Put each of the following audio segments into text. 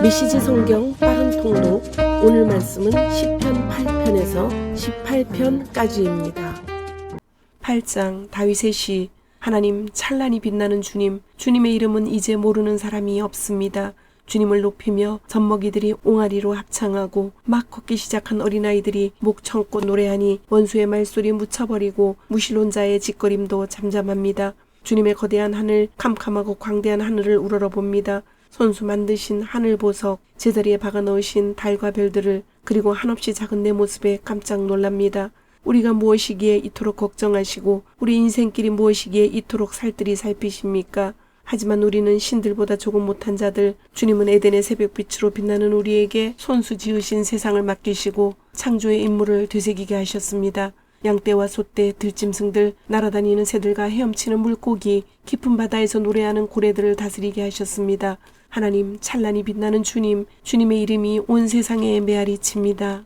메시지 성경 빠른 통독. 오늘 말씀은 시편 8편에서 18편까지입니다. 8장 다윗의 시. 하나님, 찬란히 빛나는 주님, 주님의 이름은 이제 모르는 사람이 없습니다. 주님을 높이며 젖먹이들이 옹알이로 합창하고 막 걷기 시작한 어린아이들이 목 청고 노래하니 원수의 말소리 묻혀버리고 무신론자의 짓거림도 잠잠합니다. 주님의 거대한 하늘, 캄캄하고 광대한 하늘을 우러러봅니다. 손수 만드신 하늘 보석, 제자리에 박아넣으신 달과 별들을, 그리고 한없이 작은 내 모습에 깜짝 놀랍니다. 우리가 무엇이기에 이토록 걱정하시고 우리 인생길이 무엇이기에 이토록 살뜰히 살피십니까? 하지만 우리는 신들보다 조금 못한 자들, 주님은 에덴의 새벽빛으로 빛나는 우리에게 손수 지으신 세상을 맡기시고 창조의 임무를 되새기게 하셨습니다. 양떼와 소떼, 들짐승들, 날아다니는 새들과 헤엄치는 물고기, 깊은 바다에서 노래하는 고래들을 다스리게 하셨습니다. 하나님, 찬란히 빛나는 주님, 주님의 이름이 온 세상에 메아리칩니다.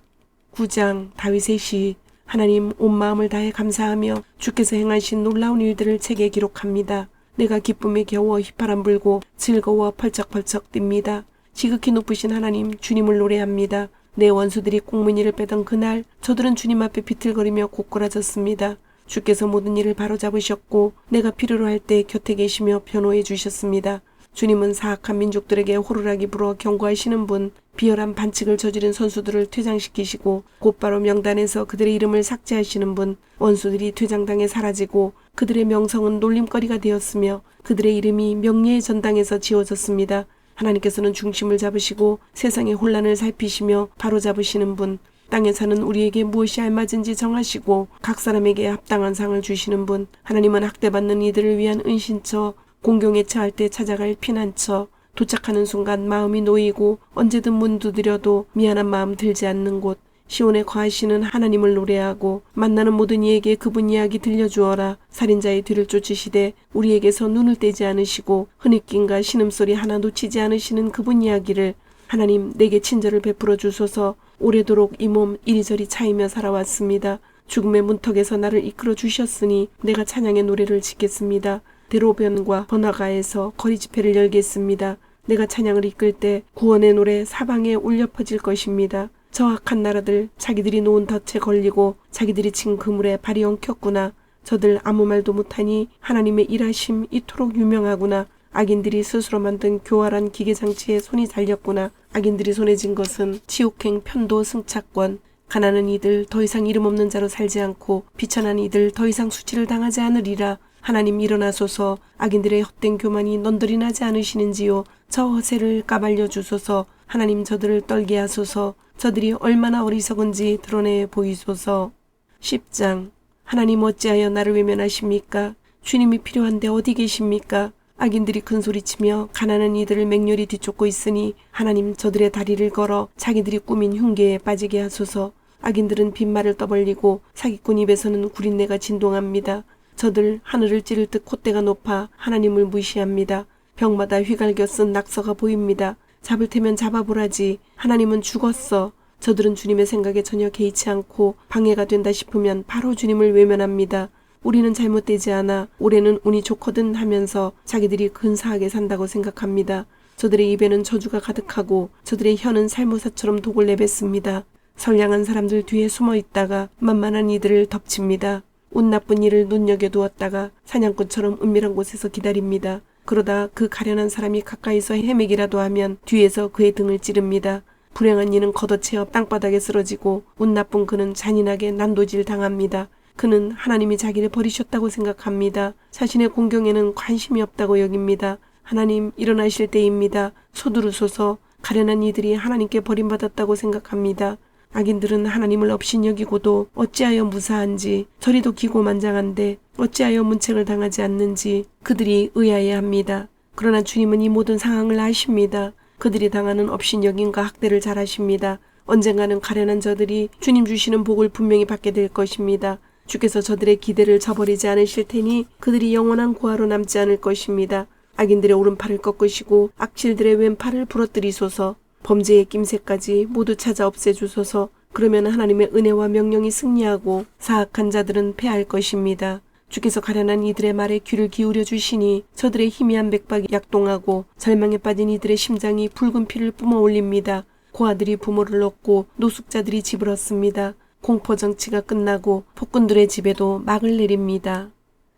9장 다윗의 시. 하나님, 온 마음을 다해 감사하며 주께서 행하신 놀라운 일들을 책에 기록합니다. 내가 기쁨에 겨워 휘파람 불고 즐거워 펄쩍펄쩍 뜁니다. 지극히 높으신 하나님, 주님을 노래합니다. 내 원수들이 꽁무니를 빼던 그날 저들은 주님 앞에 비틀거리며 고꾸라졌습니다. 주께서 모든 일을 바로잡으셨고 내가 필요로 할 때 곁에 계시며 변호해 주셨습니다. 주님은 사악한 민족들에게 호루라기 불어 경고하시는 분, 비열한 반칙을 저지른 선수들을 퇴장시키시고 곧바로 명단에서 그들의 이름을 삭제하시는 분, 원수들이 퇴장당해 사라지고 그들의 명성은 놀림거리가 되었으며 그들의 이름이 명예의 전당에서 지워졌습니다. 하나님께서는 중심을 잡으시고 세상의 혼란을 살피시며 바로잡으시는 분, 땅에 사는 우리에게 무엇이 알맞은지 정하시고 각 사람에게 합당한 상을 주시는 분, 하나님은 학대받는 이들을 위한 은신처, 공경에 처할 때 찾아갈 피난처, 도착하는 순간 마음이 놓이고 언제든 문 두드려도 미안한 마음 들지 않는 곳, 시온에 거하시는 하나님을 노래하고 만나는 모든 이에게 그분 이야기 들려주어라. 살인자의 뒤를 쫓으시되 우리에게서 눈을 떼지 않으시고 흐느낌과 신음소리 하나 놓치지 않으시는 그분 이야기를, 하나님, 내게 친절을 베풀어 주소서. 오래도록 이 몸 이리저리 차이며 살아왔습니다. 죽음의 문턱에서 나를 이끌어 주셨으니 내가 찬양의 노래를 짓겠습니다. 대로변과 번화가에서 거리 집회를 열겠습니다. 내가 찬양을 이끌 때 구원의 노래 사방에 울려 퍼질 것입니다. 저 악한 나라들, 자기들이 놓은 덫에 걸리고 자기들이 친 그물에 발이 엉켰구나. 저들 아무 말도 못하니 하나님의 일하심 이토록 유명하구나. 악인들이 스스로 만든 교활한 기계장치에 손이 달렸구나. 악인들이 손에 쥔 것은 치욕행, 편도, 승차권. 가난한 이들 더 이상 이름 없는 자로 살지 않고 비천한 이들 더 이상 수치를 당하지 않으리라. 하나님, 일어나소서. 악인들의 헛된 교만이 넌더리 나지 않으시는지요. 저 허세를 까발려 주소서. 하나님, 저들을 떨게 하소서. 저들이 얼마나 어리석은지 드러내 보이소서. 10장. 하나님, 어찌하여 나를 외면하십니까? 주님이 필요한데 어디 계십니까? 악인들이 큰소리치며 가난한 이들을 맹렬히 뒤쫓고 있으니 하나님, 저들의 다리를 걸어 자기들이 꾸민 흉계에 빠지게 하소서. 악인들은 빈말을 떠벌리고 사기꾼 입에서는 구린내가 진동합니다. 저들 하늘을 찌를 듯 콧대가 높아 하나님을 무시합니다. 벽마다 휘갈겨 쓴 낙서가 보입니다. 잡을 테면 잡아보라지. 하나님은 죽었어. 저들은 주님의 생각에 전혀 개의치 않고 방해가 된다 싶으면 바로 주님을 외면합니다. 우리는 잘못되지 않아, 올해는 운이 좋거든 하면서 자기들이 근사하게 산다고 생각합니다. 저들의 입에는 저주가 가득하고 저들의 혀는 살모사처럼 독을 내뱉습니다. 선량한 사람들 뒤에 숨어 있다가 만만한 이들을 덮칩니다. 운 나쁜 일을 눈여겨두었다가 사냥꾼처럼 은밀한 곳에서 기다립니다. 그러다 그 가련한 사람이 가까이서 헤매기라도 하면 뒤에서 그의 등을 찌릅니다. 불행한 이는 걷어채어 땅바닥에 쓰러지고 운 나쁜 그는 잔인하게 난도질 당합니다. 그는 하나님이 자기를 버리셨다고 생각합니다. 자신의 공경에는 관심이 없다고 여깁니다. 하나님, 일어나실 때입니다. 서두르소서. 가련한 이들이 하나님께 버림받았다고 생각합니다. 악인들은 하나님을 업신여기고도 어찌하여 무사한지, 저리도 기고만장한데 어찌하여 문책을 당하지 않는지 그들이 의아해합니다. 그러나 주님은 이 모든 상황을 아십니다. 그들이 당하는 업신여김과 학대를 잘 아십니다. 언젠가는 가련한 저들이 주님 주시는 복을 분명히 받게 될 것입니다. 주께서 저들의 기대를 저버리지 않으실 테니 그들이 영원한 고아로 남지 않을 것입니다. 악인들의 오른팔을 꺾으시고 악질들의 왼팔을 부러뜨리소서. 범죄의 낌새까지 모두 찾아 없애주소서. 그러면 하나님의 은혜와 명령이 승리하고 사악한 자들은 패할 것입니다. 주께서 가련한 이들의 말에 귀를 기울여 주시니 저들의 희미한 맥박이 약동하고 절망에 빠진 이들의 심장이 붉은 피를 뿜어 올립니다. 고아들이 부모를 얻고 노숙자들이 집을 얻습니다. 공포정치가 끝나고 폭군들의 집에도 막을 내립니다.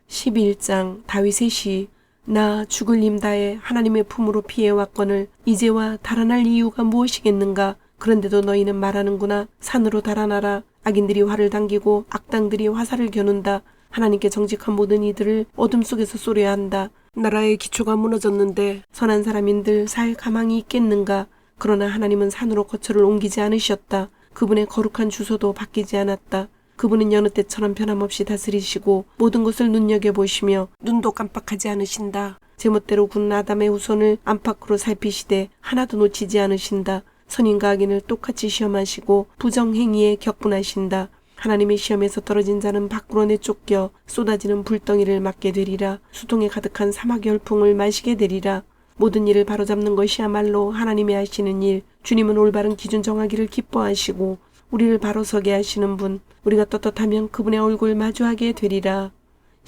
11장 다윗의 시. 나 죽을림 다해 하나님의 품으로 피해왔거늘 이제와 달아날 이유가 무엇이겠는가. 그런데도 너희는 말하는구나. 산으로 달아나라. 악인들이 활을 당기고 악당들이 화살을 겨눈다. 하나님께 정직한 모든 이들을 어둠 속에서 쏘려야 한다. 나라의 기초가 무너졌는데 선한 사람인들 살 가망이 있겠는가. 그러나 하나님은 산으로 거처를 옮기지 않으셨다. 그분의 거룩한 주소도 바뀌지 않았다. 그분은 여느 때처럼 변함없이 다스리시고 모든 것을 눈여겨보시며 눈도 깜빡하지 않으신다. 제멋대로 군 아담의 후손을 안팎으로 살피시되 하나도 놓치지 않으신다. 선인과 악인을 똑같이 시험하시고 부정행위에 격분하신다. 하나님의 시험에서 떨어진 자는 밖으로 내쫓겨 쏟아지는 불덩이를 맞게 되리라. 수통에 가득한 사막 열풍을 마시게 되리라. 모든 일을 바로잡는 것이야말로 하나님이 하시는 일. 주님은 올바른 기준 정하기를 기뻐하시고 우리를 바로 서게 하시는 분. 우리가 떳떳하면 그분의 얼굴 마주하게 되리라.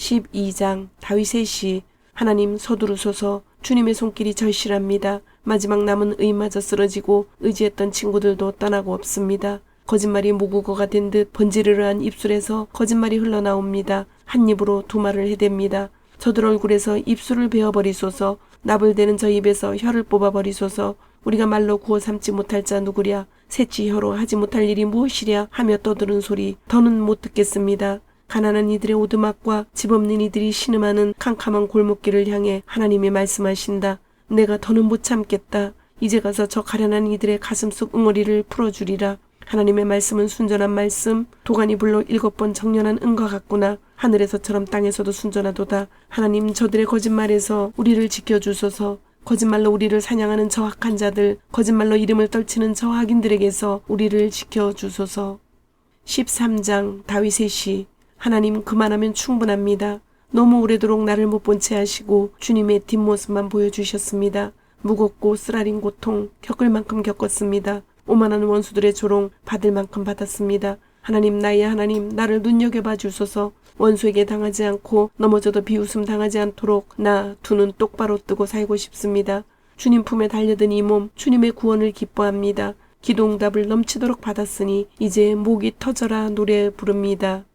12장 다윗의 시. 하나님 서두르소서. 주님의 손길이 절실합니다. 마지막 남은 의마저 쓰러지고 의지했던 친구들도 떠나고 없습니다. 거짓말이 모국어가 된 듯 번지르르한 입술에서 거짓말이 흘러나옵니다. 한 입으로 두 말을 해댑니다. 저들 얼굴에서 입술을 베어버리소서. 나불대는 저 입에서 혀를 뽑아버리소서. 우리가 말로 구워 삼지 못할 자 누구랴. 셋지 혀로 하지 못할 일이 무엇이랴 하며 떠드는 소리 더는 못 듣겠습니다. 가난한 이들의 오두막과 집 없는 이들이 신음하는 캄캄한 골목길을 향해 하나님이 말씀하신다. 내가 더는 못 참겠다. 이제 가서 저 가련한 이들의 가슴속 응어리를 풀어주리라. 하나님의 말씀은 순전한 말씀, 도가니 불로 7번 정련한 은과 같구나. 하늘에서처럼 땅에서도 순전하도다. 하나님 저들의 거짓말에서 우리를 지켜주소서. 거짓말로 우리를 사냥하는 저 악한 자들, 거짓말로 이름을 떨치는 저 악인들에게서 우리를 지켜주소서. 13장 다윗의 시. 하나님 그만하면 충분합니다. 너무 오래도록 나를 못 본 채 하시고 주님의 뒷모습만 보여주셨습니다. 무겁고 쓰라린 고통 겪을 만큼 겪었습니다. 오만한 원수들의 조롱 받을 만큼 받았습니다. 하나님 나의 하나님 나를 눈여겨봐 주소서. 원수에게 당하지 않고 넘어져도 비웃음 당하지 않도록 나 두 눈 똑바로 뜨고 살고 싶습니다. 주님 품에 달려든 이 몸 주님의 구원을 기뻐합니다. 기도응답을 넘치도록 받았으니 이제 목이 터져라 노래 부릅니다.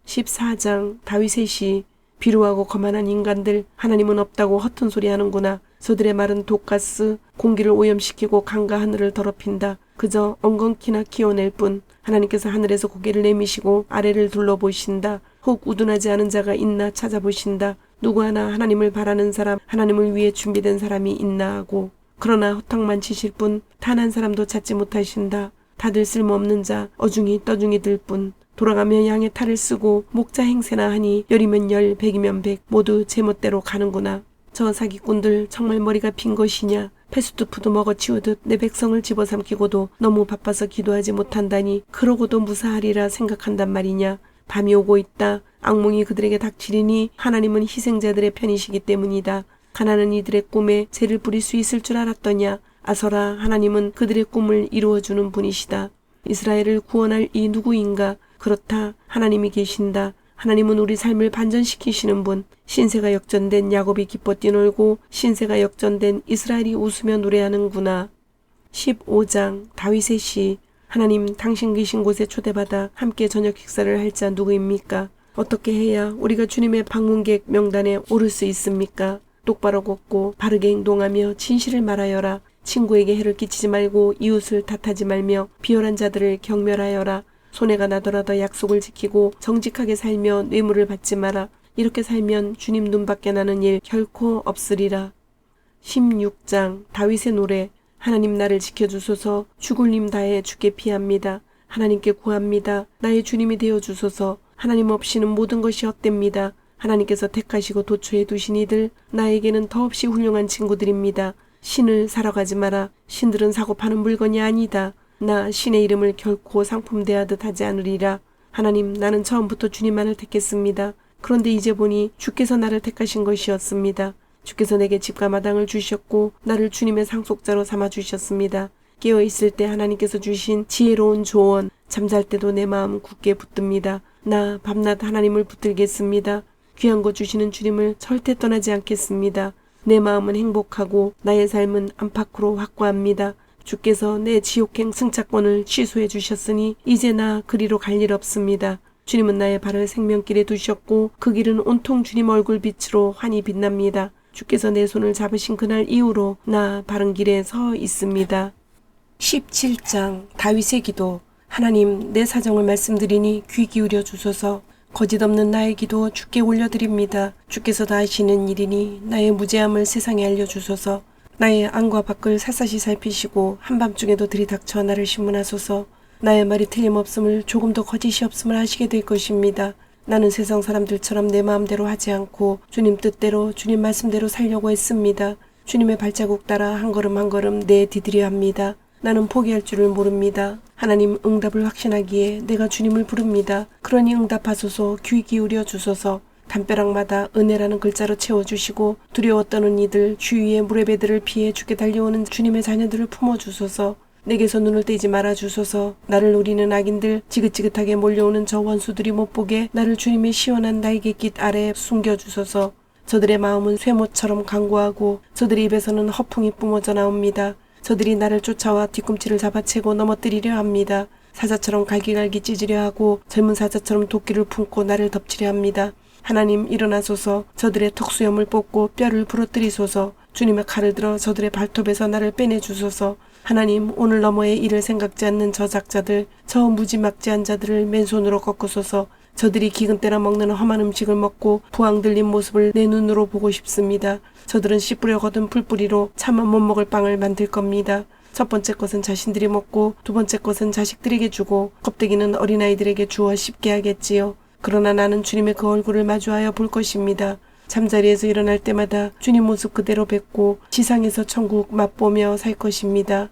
14장 다윗의 시. 비루하고 거만한 인간들 하나님은 없다고 허튼 소리 하는구나. 저들의 말은 독가스 공기를 오염시키고 강과 하늘을 더럽힌다. 그저 엉겅퀴나 키워낼 뿐. 하나님께서 하늘에서 고개를 내미시고 아래를 둘러보신다. 혹 우둔하지 않은 자가 있나 찾아보신다. 누구 하나 하나님을 바라는 사람 하나님을 위해 준비된 사람이 있나 하고. 그러나 허탕만 치실 뿐 단 한 사람도 찾지 못하신다. 다들 쓸모없는 자 어중이 떠중이들 뿐. 돌아가며 양의 탈을 쓰고 목자 행세나 하니 열이면 열 백이면 백 모두 제멋대로 가는구나. 저 사기꾼들 정말 머리가 빈 것이냐. 패스트푸드 먹어치우듯 내 백성을 집어삼키고도 너무 바빠서 기도하지 못한다니 그러고도 무사하리라 생각한단 말이냐. 밤이 오고 있다. 악몽이 그들에게 닥치리니 하나님은 희생자들의 편이시기 때문이다. 가난한 이들의 꿈에 재를 뿌릴 수 있을 줄 알았더냐. 아서라 하나님은 그들의 꿈을 이루어주는 분이시다. 이스라엘을 구원할 이 누구인가. 그렇다. 하나님이 계신다. 하나님은 우리 삶을 반전시키시는 분. 신세가 역전된 야곱이 기뻐 뛰놀고 신세가 역전된 이스라엘이 웃으며 노래하는구나. 15장 다윗의 시. 하나님 당신 계신 곳에 초대받아 함께 저녁 식사를 할 자 누구입니까? 어떻게 해야 우리가 주님의 방문객 명단에 오를 수 있습니까? 똑바로 걷고 바르게 행동하며 진실을 말하여라. 친구에게 해를 끼치지 말고 이웃을 탓하지 말며 비열한 자들을 경멸하여라. 손해가 나더라도 약속을 지키고 정직하게 살며 뇌물을 받지 마라. 이렇게 살면 주님 눈밖에 나는 일 결코 없으리라. 16장 다윗의 노래. 하나님 나를 지켜주소서. 죽을림 다해 주께 피합니다. 하나님께 구합니다. 나의 주님이 되어주소서. 하나님 없이는 모든 것이 헛됩니다. 하나님께서 택하시고 도초에 두신 이들 나에게는 더없이 훌륭한 친구들입니다. 신을 사러 가지 마라. 신들은 사고 파는 물건이 아니다. 나 신의 이름을 결코 상품 대하듯 하지 않으리라. 하나님 나는 처음부터 주님만을 택했습니다. 그런데 이제 보니 주께서 나를 택하신 것이었습니다. 주께서 내게 집과 마당을 주셨고 나를 주님의 상속자로 삼아주셨습니다. 깨어있을 때 하나님께서 주신 지혜로운 조언 잠잘 때도 내 마음 굳게 붙듭니다. 나 밤낮 하나님을 붙들겠습니다. 귀한 거 주시는 주님을 절대 떠나지 않겠습니다. 내 마음은 행복하고 나의 삶은 안팎으로 확고합니다. 주께서 내 지옥행 승차권을 취소해 주셨으니 이제 나 그리로 갈 일 없습니다. 주님은 나의 발을 생명길에 두셨고 그 길은 온통 주님 얼굴 빛으로 환히 빛납니다. 주께서 내 손을 잡으신 그날 이후로 나 바른 길에 서 있습니다. 17장 다윗의 기도. 하나님, 내 사정을 말씀드리니 귀 기울여 주소서. 거짓 없는 나의 기도 주께 올려드립니다. 주께서 다 아시는 일이니 나의 무죄함을 세상에 알려주소서. 나의 안과 밖을 샅샅이 살피시고 한밤중에도 들이닥쳐 나를 신문하소서. 나의 말이 틀림없음을 조금도 거짓이 없음을 아시게 될 것입니다. 나는 세상 사람들처럼 내 마음대로 하지 않고 주님 뜻대로 주님 말씀대로 살려고 했습니다. 주님의 발자국 따라 한 걸음 한 걸음 내디디려 합니다. 나는 포기할 줄을 모릅니다. 하나님 응답을 확신하기에 내가 주님을 부릅니다. 그러니 응답하소서. 귀 기울여 주소서. 담벼락마다 은혜라는 글자로 채워주시고 두려워 떠는 이들 주위의 무레배들을 피해 주께 달려오는 주님의 자녀들을 품어주소서. 내게서 눈을 떼지 말아주소서. 나를 노리는 악인들 지긋지긋하게 몰려오는 저 원수들이 못보게 나를 주님의 시원한 날개깃 아래에 숨겨주소서. 저들의 마음은 쇠못처럼 강고하고 저들의 입에서는 허풍이 뿜어져 나옵니다. 저들이 나를 쫓아와 뒤꿈치를 잡아채고 넘어뜨리려 합니다. 사자처럼 갈기갈기 찢으려 하고 젊은 사자처럼 도끼를 품고 나를 덮치려 합니다. 하나님 일어나소서. 저들의 턱수염을 뽑고 뼈를 부러뜨리소서. 주님의 칼을 들어 저들의 발톱에서 나를 빼내주소서. 하나님 오늘 너머의 일을 생각지 않는 저 작자들, 저 무지막지한 자들을 맨손으로 꺾으소서. 저들이 기근 때나 먹는 험한 음식을 먹고 부황 들린 모습을 내 눈으로 보고 싶습니다. 저들은 씨 뿌려 거둔 풀뿌리로 차마 못 먹을 빵을 만들 겁니다. 첫 번째 것은 자신들이 먹고 두 번째 것은 자식들에게 주고 껍데기는 어린아이들에게 주어 씹게 하겠지요. 그러나 나는 주님의 그 얼굴을 마주하여 볼 것입니다. 잠자리에서 일어날 때마다 주님 모습 그대로 뵙고 지상에서 천국 맛보며 살 것입니다.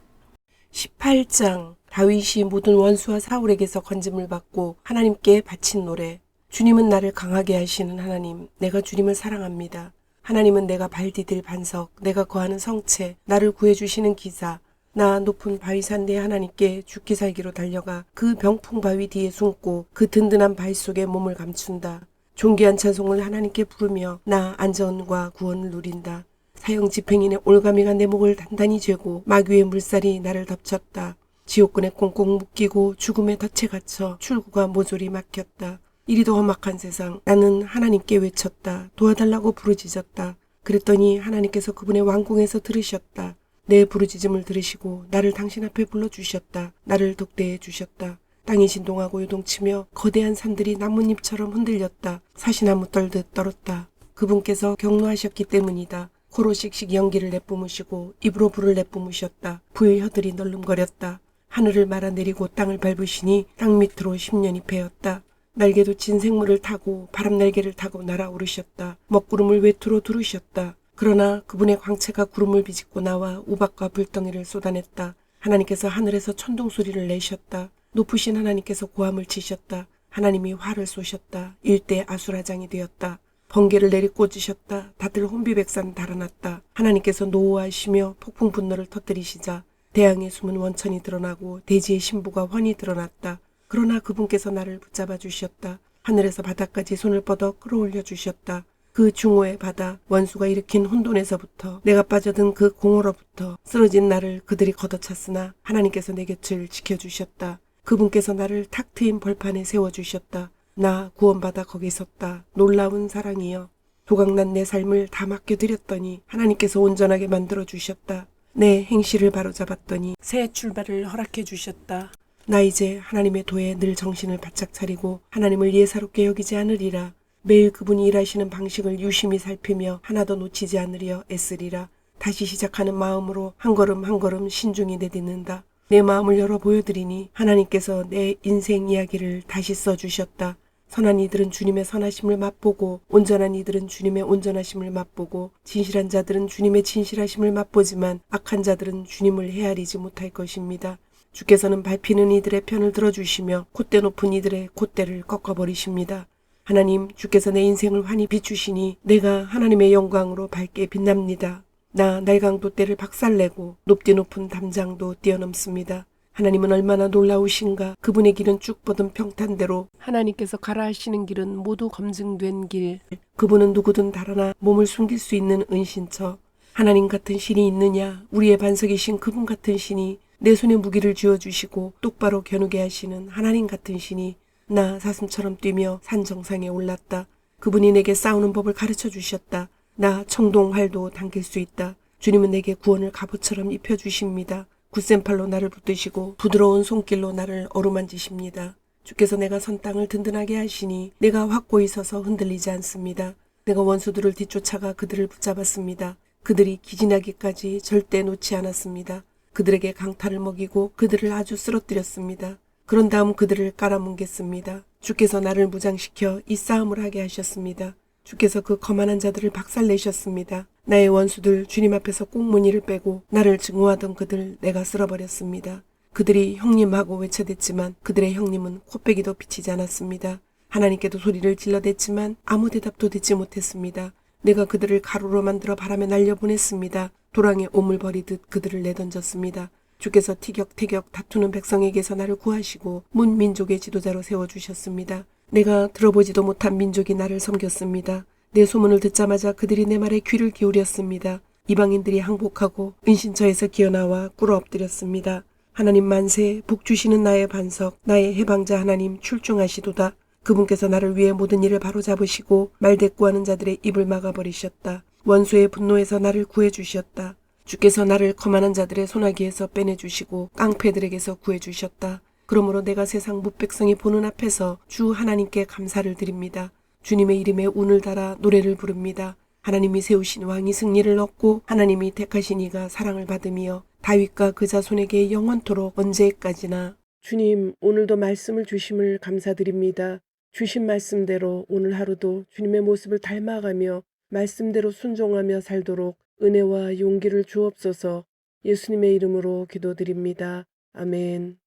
18장 다윗이 모든 원수와 사울에게서 건짐을 받고 하나님께 바친 노래. 주님은 나를 강하게 하시는 하나님, 내가 주님을 사랑합니다. 하나님은 내가 발 디딜 반석, 내가 거하는 성체, 나를 구해주시는 기사. 나 높은 바위산 내 하나님께 죽기 살기로 달려가 그 병풍 바위 뒤에 숨고 그 든든한 바위 속에 몸을 감춘다. 존귀한 찬송을 하나님께 부르며 나 안전과 구원을 누린다. 사형 집행인의 올가미가 내 목을 단단히 죄고 마귀의 물살이 나를 덮쳤다. 지옥군에 꽁꽁 묶이고 죽음의 덫에 갇혀 출구가 모조리 막혔다. 이리도 험악한 세상, 나는 하나님께 외쳤다. 도와달라고 부르짖었다. 그랬더니 하나님께서 그분의 왕궁에서 들으셨다. 내 부르짖음을 들으시고 나를 당신 앞에 불러주셨다. 나를 독대해 주셨다. 땅이 진동하고 요동치며 거대한 산들이 나뭇잎처럼 흔들렸다. 사시나무 떨듯 떨었다. 그분께서 경노하셨기 때문이다. 코로 씩씩 연기를 내뿜으시고 입으로 불을 내뿜으셨다. 불 혀들이 널름거렸다. 하늘을 말아내리고 땅을 밟으시니 땅 밑으로 10년이 패였다. 날개도 진 생물을 타고 바람 날개를 타고 날아오르셨다. 먹구름을 외투로 두르셨다. 그러나 그분의 광채가 구름을 비집고 나와 우박과 불덩이를 쏟아냈다. 하나님께서 하늘에서 천둥 소리를 내셨다. 높으신 하나님께서 고함을 치셨다. 하나님이 화를 쏘셨다. 일대 아수라장이 되었다. 번개를 내리꽂으셨다. 다들 혼비백산 달아났다. 하나님께서 노호하시며 폭풍 분노를 터뜨리시자 대양의 숨은 원천이 드러나고 대지의 신부가 훤히 드러났다. 그러나 그분께서 나를 붙잡아 주셨다. 하늘에서 바다까지 손을 뻗어 끌어올려 주셨다. 그 중호의 바다, 원수가 일으킨 혼돈에서부터 내가 빠져든 그 공허로부터 쓰러진 나를 그들이 걷어찼으나 하나님께서 내 곁을 지켜주셨다. 그분께서 나를 탁 트인 벌판에 세워주셨다. 나 구원받아 거기 섰다. 놀라운 사랑이여. 조각난 내 삶을 다 맡겨드렸더니 하나님께서 온전하게 만들어주셨다. 내 행실을 바로잡았더니 새 출발을 허락해 주셨다. 나 이제 하나님의 도에 늘 정신을 바짝 차리고 하나님을 예사롭게 여기지 않으리라. 매일 그분이 일하시는 방식을 유심히 살피며 하나도 놓치지 않으려 애쓰리라. 다시 시작하는 마음으로 한 걸음 한 걸음 신중히 내딛는다. 내 마음을 열어 보여드리니 하나님께서 내 인생 이야기를 다시 써주셨다. 선한 이들은 주님의 선하심을 맛보고 온전한 이들은 주님의 온전하심을 맛보고 진실한 자들은 주님의 진실하심을 맛보지만 악한 자들은 주님을 헤아리지 못할 것입니다. 주께서는 밟히는 이들의 편을 들어주시며 콧대 높은 이들의 콧대를 꺾어버리십니다. 하나님, 주께서 내 인생을 환히 비추시니 내가 하나님의 영광으로 밝게 빛납니다. 나 날강도 떼를 박살내고 높디 높은 담장도 뛰어넘습니다. 하나님은 얼마나 놀라우신가. 그분의 길은 쭉 뻗은 평탄대로 하나님께서 가라 하시는 길은 모두 검증된 길. 그분은 누구든 달아나 몸을 숨길 수 있는 은신처. 하나님 같은 신이 있느냐. 우리의 반석이신 그분 같은 신이 내 손에 무기를 쥐어주시고 똑바로 겨누게 하시는 하나님 같은 신이 나 사슴처럼 뛰며 산 정상에 올랐다. 그분이 내게 싸우는 법을 가르쳐 주셨다. 나 청동 활도 당길 수 있다. 주님은 내게 구원을 갑옷처럼 입혀주십니다. 굳센 팔로 나를 붙드시고 부드러운 손길로 나를 어루만지십니다. 주께서 내가 선 땅을 든든하게 하시니 내가 확고히 서서 흔들리지 않습니다. 내가 원수들을 뒤쫓아가 그들을 붙잡았습니다. 그들이 기진하기까지 절대 놓지 않았습니다. 그들에게 강탈을 먹이고 그들을 아주 쓰러뜨렸습니다. 그런 다음 그들을 깔아뭉갰습니다. 주께서 나를 무장시켜 이 싸움을 하게 하셨습니다. 주께서 그 거만한 자들을 박살내셨습니다. 나의 원수들 주님 앞에서 꽁무니를 빼고 나를 증오하던 그들 내가 쓸어버렸습니다. 그들이 형님하고 외쳐댔지만 그들의 형님은 코빼기도 비치지 않았습니다. 하나님께도 소리를 질러댔지만 아무 대답도 듣지 못했습니다. 내가 그들을 가루로 만들어 바람에 날려보냈습니다. 도랑에 오물 버리듯 그들을 내던졌습니다. 주께서 티격태격 다투는 백성에게서 나를 구하시고 문 민족의 지도자로 세워주셨습니다. 내가 들어보지도 못한 민족이 나를 섬겼습니다. 내 소문을 듣자마자 그들이 내 말에 귀를 기울였습니다. 이방인들이 항복하고 은신처에서 기어나와 꿇어 엎드렸습니다. 하나님 만세, 복 주시는 나의 반석, 나의 해방자 하나님 출중하시도다. 그분께서 나를 위해 모든 일을 바로잡으시고 말대꾸하는 자들의 입을 막아버리셨다. 원수의 분노에서 나를 구해주셨다. 주께서 나를 거만한 자들의 손아귀에서 빼내주시고 깡패들에게서 구해주셨다. 그러므로 내가 세상 뭇백성이 보는 앞에서 주 하나님께 감사를 드립니다. 주님의 이름에 운을 달아 노래를 부릅니다. 하나님이 세우신 왕이 승리를 얻고 하나님이 택하신 이가 사랑을 받으며 다윗과 그 자손에게 영원토록 언제까지나. 주님, 오늘도 말씀을 주심을 감사드립니다. 주신 말씀대로 오늘 하루도 주님의 모습을 닮아가며 말씀대로 순종하며 살도록 은혜와 용기를 주옵소서. 예수님의 이름으로 기도드립니다. 아멘.